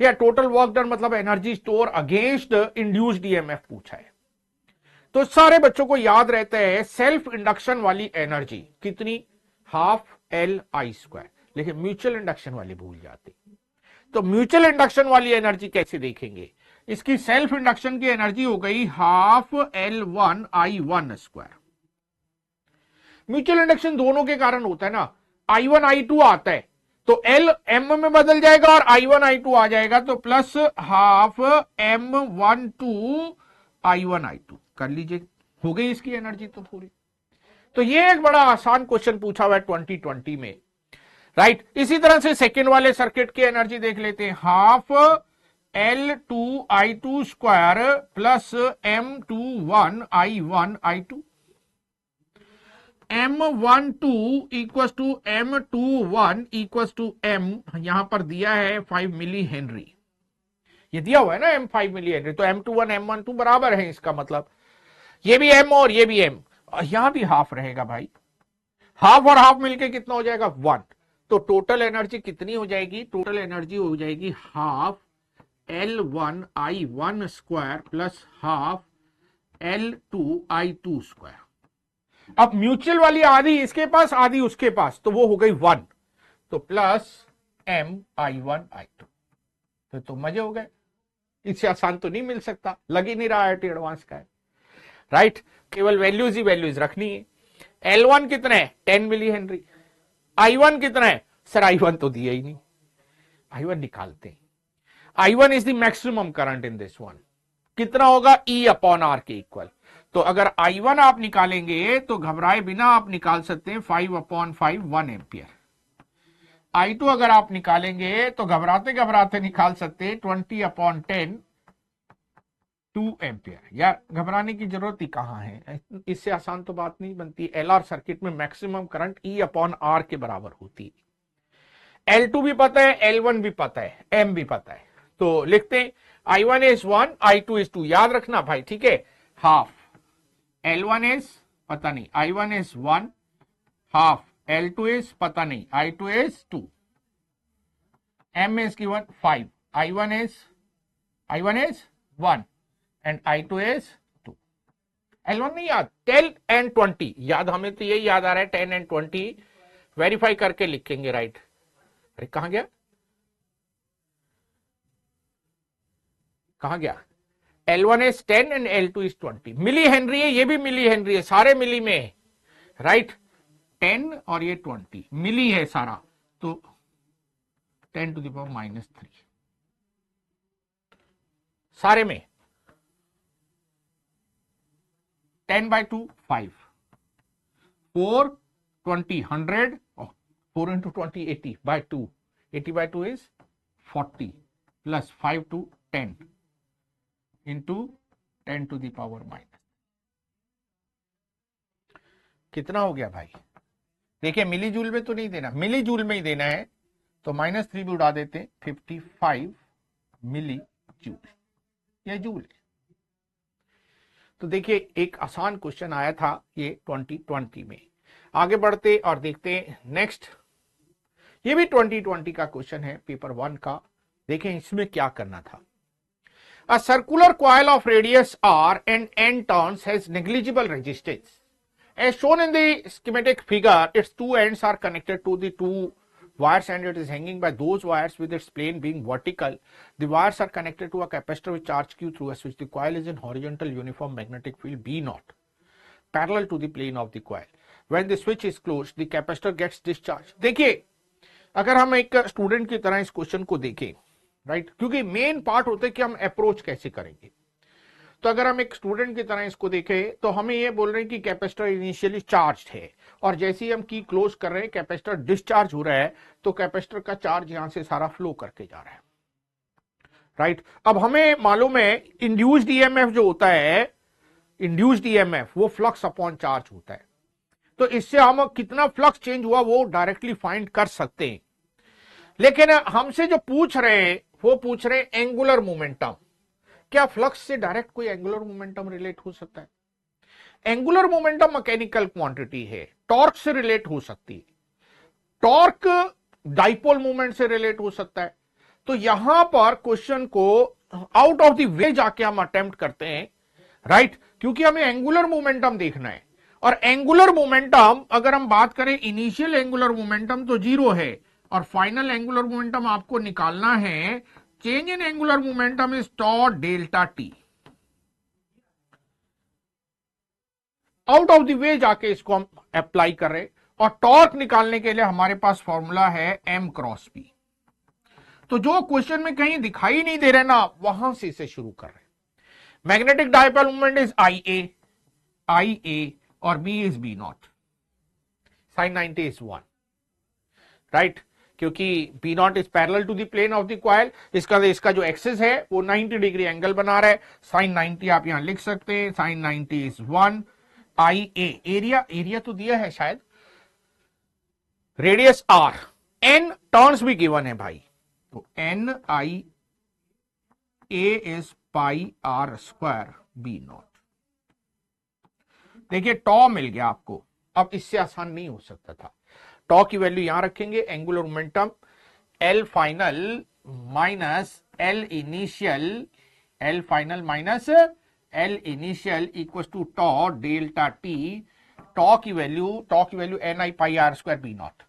Speaker 1: या total work done मतलब energy store against induced EMF पूछा है। तो सारे बच्चों को याद रहता है सेल्फ इंडक्शन वाली एनर्जी कितनी, हाफ एल आई स्क्वायर, लेकिन म्यूचुअल इंडक्शन वाली भूल जाते। तो म्यूचुअल इंडक्शन वाली एनर्जी कैसे देखेंगे? इसकी सेल्फ इंडक्शन की एनर्जी हो गई half L1 I1 square. Mutual induction दोनों के कारण होता है ना, I1 I2 आता है तो L M में बदल जाएगा और I1 I2 आ जाएगा, तो plus half M12 I1 I2 कर लीजिए, हो गई इसकी एनर्जी तो पूरी। तो ये एक बड़ा आसान क्वेश्चन पूछा हुआ है 2020 में, राइट। इसी तरह से सेकेंड वाले सर्किट की एनर्जी देख लेते हैं, half L2 I2 square plus M21 I1 I2। M12 equal to M21 equal to M, यहां पर दिया है 5 मिली हेनरी, ये दिया हुआ है ना M5 मिली हेनरी, तो M21 M12 बराबर है, इसका मतलब ये भी M और ये भी M, यहां भी हाफ रहेगा भाई, हाफ और हाफ मिलके कितना हो जाएगा 1। तो टोटल एनर्जी कितनी हो जाएगी? टोटल एनर्जी हो जाएगी half L1 I1 square plus half L2 I2 square. अब म्यूचुअल वाली आधी इसके पास आधी उसके पास, तो वो हो गई 1, तो प्लस M I1 I2। तो मजे हो गए, इससे आसान तो नहीं मिल सकता, लग ही नहीं रहा IIT एडवांस का है, राइट। केवल वैल्यूज ही वैल्यूज रखनी है। L1 कितना है? 10 मिली हेनरी। I1 कितना है? सर I1 तो दिया ही नहीं, I1 निकालते हैं। I1 is the maximum current in this one, कितना होगा? E अपॉन R के इक्वल। तो अगर I1 आप निकालेंगे तो घबराए बिना आप निकाल सकते हैं 5 अपॉन 5 1 एम्पियर। I2 अगर आप निकालेंगे तो घबराते घबराते निकाल सकते हैं 20 अपॉन 10 2 एम्पियर। यार घबराने की जरूरत ही कहां है, इससे आसान तो बात नहीं बनती। LR सर्किट में maximum current E upon R के बराबर होती है। L2 भी पता है, L1 भी पता है, M भी पता है, तो लिखते हैं I1 is 1 I2 is 2, याद रखना भाई, ठीक है। हाफ L1 is पता नहीं, I1 is 1, half L2 is पता नहीं, I2 is 2, M is given 5, I1 is 1 and I2 is 2। L1 नहीं याद, 10 and 20 याद, हमें तो यही याद आ रहा है 10 and 20, वेरीफाई करके लिखेंगे, राइट। अरे कहां गया, कहां गया? L1 is 10 and L2 is 20। Millihenry है, ये भी मिली हेनरी है, सारे मिली में है, राइट। 10 और ये 20 मिली है सारा, तो 10 to the power -3 सारे में। 10/2 5, 4 20 100, 4 into 20 80/2, 80/2 is 40 plus 5 to 10 into 10 to the power -। कितना हो गया भाई? देखिए मिली जूल में तो नहीं देना, मिली जूल में ही देना है, तो -3 भी उड़ा देते, 55 मिली जूल, यह जूल है। तो देखिए एक आसान क्वेश्चन आया था ये 2020 में। आगे बढ़ते और देखते हैं नेक्स्ट, ये भी 2020 का क्वेश्चन है, पेपर 1 का। देखें इसमें क्या करना था। A circular coil of radius R and N turns has negligible resistance. As shown in the schematic figure, its two ends are connected to the two wires and it is hanging by those wires with its plane being vertical. The wires are connected to a capacitor with charge Q through a switch. The coil is in horizontal uniform magnetic field B0, parallel to the plane of the coil. When the switch is closed, the capacitor gets discharged. देखिए अगर हम एक स्टूडेंट की तरह इस क्वेश्चन को देखें, राइट, क्योंकि मेन पार्ट होता है कि हम अप्रोच कैसे करेंगे। तो अगर हम एक स्टूडेंट की तरह इसको देखें तो हमें ये बोल रहे हैं कि कैपेसिटर इनिशियली चार्ज है और जैसे ही हम की क्लोज कर रहे हैं कैपेसिटर डिस्चार्ज हो रहा है, तो कैपेसिटर का चार्ज यहां से सारा फ्लो करके जा रहा है, राइट। अब हमें मालूम है इंड्यूस्ड ईएमएफ जो होता है, इंड्यूस्ड ईएमएफ वो फ्लक्स अपॉन चार्ज होता है, तो इससे हम कितना फ्लक्स चेंज हुआ वो डायरेक्टली फाइंड कर सकते हैं। लेकिन हमसे जो पूछ रहे हैं वो पूछ रहे हैं एंगुलर मोमेंटम। क्या फ्लक्स से डायरेक्ट कोई एंगुलर मोमेंटम रिलेट हो सकता है? एंगुलर मोमेंटम मैकेनिकल क्वांटिटी है, टॉर्क से रिलेट हो सकती है, टॉर्क डाइपोल मोमेंट से रिलेट हो सकता है। तो यहां पर क्वेश्चन को आउट ऑफ द वे जाके हम अटेम्प्ट करते हैं, राइट, क्योंकि हमें एंगुलर मोमेंटम देखना है। और एंगुलर मोमेंटम अगर हम बात करें इनिशियल एंगुलर मोमेंटम तो 0 है और फाइनल एंगुलर मोमेंटम आपको निकालना है। Change in angular momentum is tau delta T. Out of the way जाके इसको हम अप्लाई कर रहे, और टॉर्क निकालने के लिए हमारे पास फॉर्मूला है m क्रॉस p। तो जो क्वेश्चन में कहीं दिखाई नहीं दे रहे ना, वहां से इसे शुरू कर रहे। Magnetic dipole moment is IA और B is B naught, sin 90 is 1, right, क्योंकि B naught is parallel to the plane of the coil. इसका जो एक्सिस है वो 90 डिग्री एंगल बना रहा है। sin 90 आप यहां लिख सकते हैं, sin 90 इज 1। IA एरिया तो दिया है शायद, रेडियस R, N टर्न्स भी गिवन है भाई, तो NIA is pi R square B not. देखिए टॉ मिल गया आपको, अब इससे आसान नहीं हो सकता था। टॉ की वैल्यू यहां रखेंगे, angular momentum L final minus L initial, L final minus L initial equal to tau delta T. Tau की value NI pi R square B not,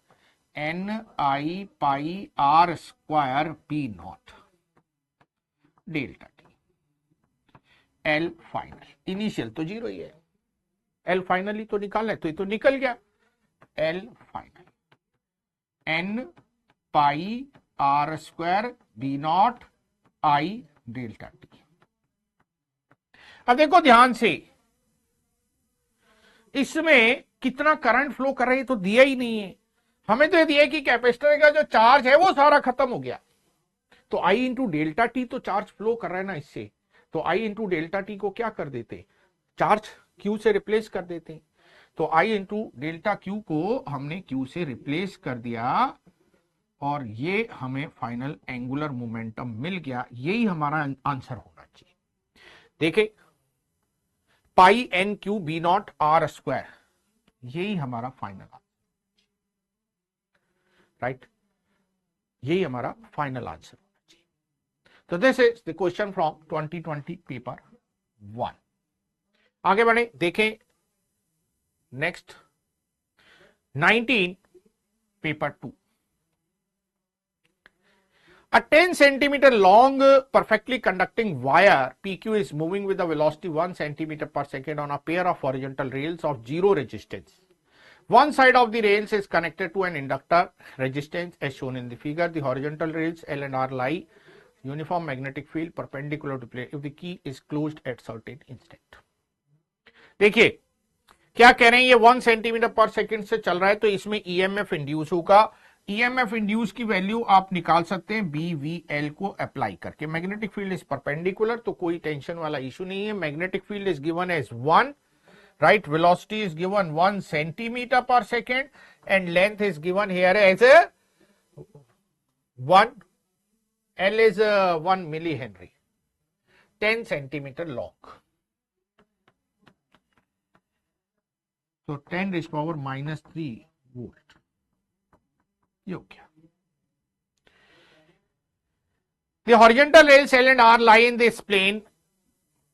Speaker 1: NI pi R square B not delta T. L final initial तो 0 ही है, L फाइनली तो निकालना है, तो ये तो निकल गया। L final N pi R square B not I delta T. अब देखो ध्यान से, इसमें कितना करंट फ्लो कर रही है तो दिया ही नहीं है। हमें तो ये दिया कि कैपेसिटर का जो चार्ज है वो सारा खत्म हो गया, तो I इंटू डेल्टा टी तो चार्ज फ्लो कर रहा है ना इससे, तो I इंटू डेल्टा टी को क्या कर देते, चार्ज Q से रिप्लेस कर देते। तो I इंटू डेल्टा Q को हमने Q से रिप्लेस कर दिया और ये हमें फाइनल एंगुलर मोमेंटम मिल गया। यही हमारा आंसर होना चाहिए। देखे, pi N Q B not R square, यही हमारा फाइनल आंसर, राइट, यही हमारा फाइनल आंसर होना चाहिए। तो this is the question from 2020 paper 1। आगे बढ़े, देखें next 19 paper 2। A 10 centimeter long perfectly conducting wire PQ is moving with a velocity 1 centimeter per second on a pair of horizontal rails of 0 resistance. One side of the rails is connected to an inductor resistance as shown in the figure. The horizontal rails L and R lie uniform magnetic field perpendicular to plane if the key is closed at certain instant. देखिए क्या कह रहे हैं, ये 1 सेंटीमीटर पर सेकंड से चल रहा है तो इसमें ईएमएफ इंड्यूस होगा। ईएमएफ इंड्यूस की वैल्यू आप निकाल सकते हैं BVL को अप्लाई करके। मैग्नेटिक फील्ड इज परपेंडिकुलर तो कोई टेंशन वाला इशू नहीं है। Magnetic field is given as 1, right, velocity is given 1 centimetre per second and length is given here as 1, L is 1 millihenry, 10 centimetre long, तो 10 रेज़ पावर -3 वोल्ट, ये हो गया। The horizontal rails L and R lie in this plane।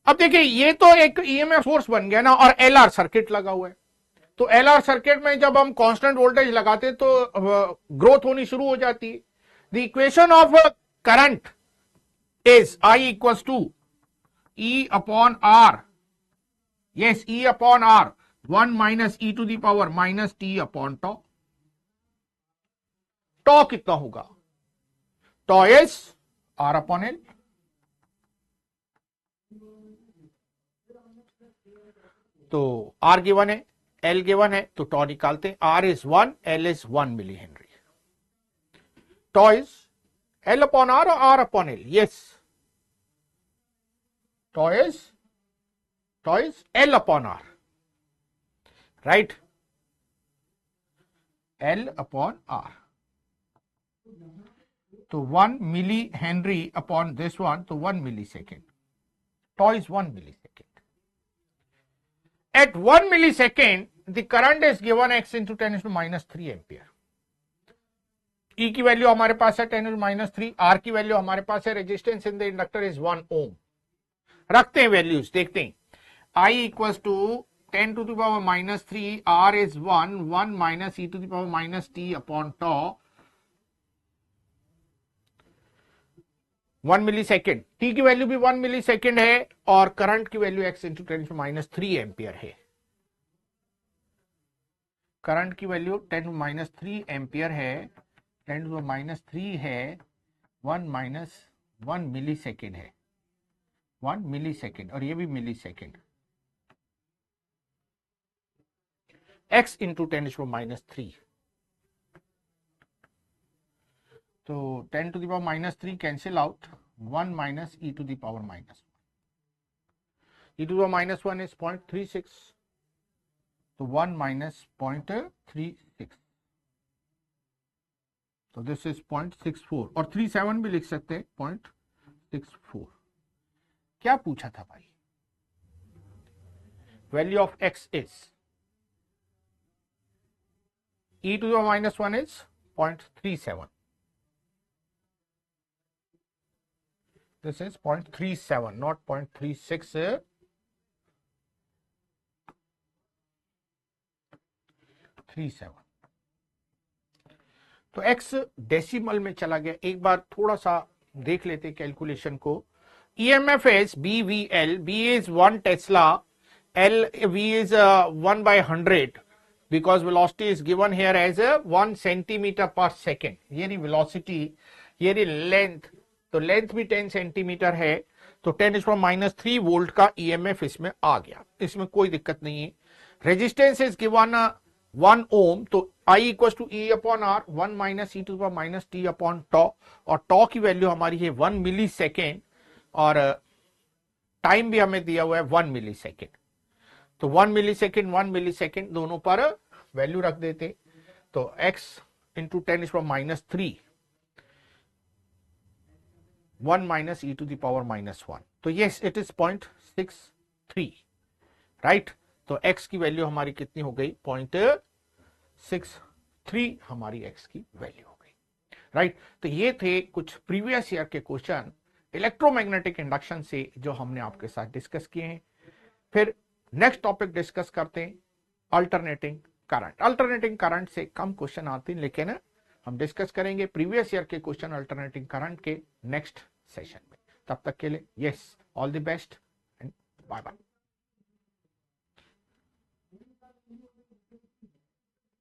Speaker 1: अब देखिए ये तो एक ईएमएफ सोर्स बन गया ना, और एलआर सर्किट लगा हुआ है, तो एलआर सर्किट में जब हम कांस्टेंट वोल्टेज लगाते तो ग्रोथ होनी शुरू हो जाती है। The equation of current is I equals to E upon R, yes E upon R, 1 minus E to the power minus T upon tau. Tau कितना होगा, tau is R upon L। तो R गिवन है, L गिवन है, तो टॉ निकालते हैं। R is 1, L is 1 millihenry. Tau is L upon R और R upon L। Yes, tau is L upon R, right, L upon R। तो 1 millihenry upon this one, तो 1 millisecond. Tau is 1 millisecond. At 1 millisecond, the current is given x into 10 to minus 3 ampere. E की वैल्यू हमारे पास है 10 to minus 3, R की वैल्यू हमारे पास है, resistance in the inductor is 1 ohm. रखते हैं वैल्यूज, देखते हैं। I equals to 10 to the power minus 3, R is 1 minus e to the power minus t upon tau, 1 milli second. T की वैल्यू भी 1 मिली सेकेंड है और करंट की value x into 10 to minus 3 ampere है। करंट की वैल्यू 10 to minus 3 एम्पियर है, 10 to minus 3 है, 1 minus 1 मिली सेकेंड है, 1 मिली सेकेंड, और ये भी millisecond. x into 10 to minus 3, तो 10 to the power minus 3 cancel out, 1 minus e to the power minus 1, e to the power minus 1 is 0.36, तो 1 minus 0.36, तो दिस इज 0.64, और 37 भी लिख सकते हैं, 0.64। क्या पूछा था भाई? Value of x is e to the power minus 1 is 0.37, this is 0.37, not 0.36, 37। तो x डेसिमल में चला गया। एक बार थोड़ा सा देख लेते कैलकुलेशन को। EMF is BVL, B is 1 Tesla, V is 1 by 100, because velocity is given here as 1 centimeter per second। ये रही velocity, ये रही length, तो लेंथ भी 10 सेंटीमीटर है, तो 10 to minus 3 वोल्ट का EMF इसमें आ गया, इसमें कोई दिक्कत नहीं है। रेजिस्टेंस इज गिवन 1 ओम, तो I equal to E upon R, 1 minus e to the minus t upon tau, और टॉ की वैल्यू हमारी है 1 मिली सेकेंड, और टाइम भी हमें दिया हुआ है 1 मिली सेकेंड। तो 1 मिली सेकेंड 1 मिली सेकेंड दोनों पर वैल्यू रख देते, तो x into 10 to minus 3, 1 minus e to the power minus 1, तो यस इट इज 0.63, राइट। तो x की वैल्यू हमारी कितनी हो गई? 0.63 हमारी x की वैल्यू हो गई, राइट। तो ये थे कुछ प्रीवियस ईयर के क्वेश्चन इलेक्ट्रोमैग्नेटिक इंडक्शन से जो हमने आपके साथ डिस्कस किए हैं। फिर नेक्स्ट टॉपिक डिस्कस करते हैं अल्टरनेटिंग करंट। अल्टरनेटिंग करंट से कम क्वेश्चन आते हैं, लेकिन हम डिस्कस करेंगे प्रीवियस ईयर के क्वेश्चन अल्टरनेटिंग करंट के नेक्स्ट सेशन में। तब तक के लिए yes, all the best and bye bye.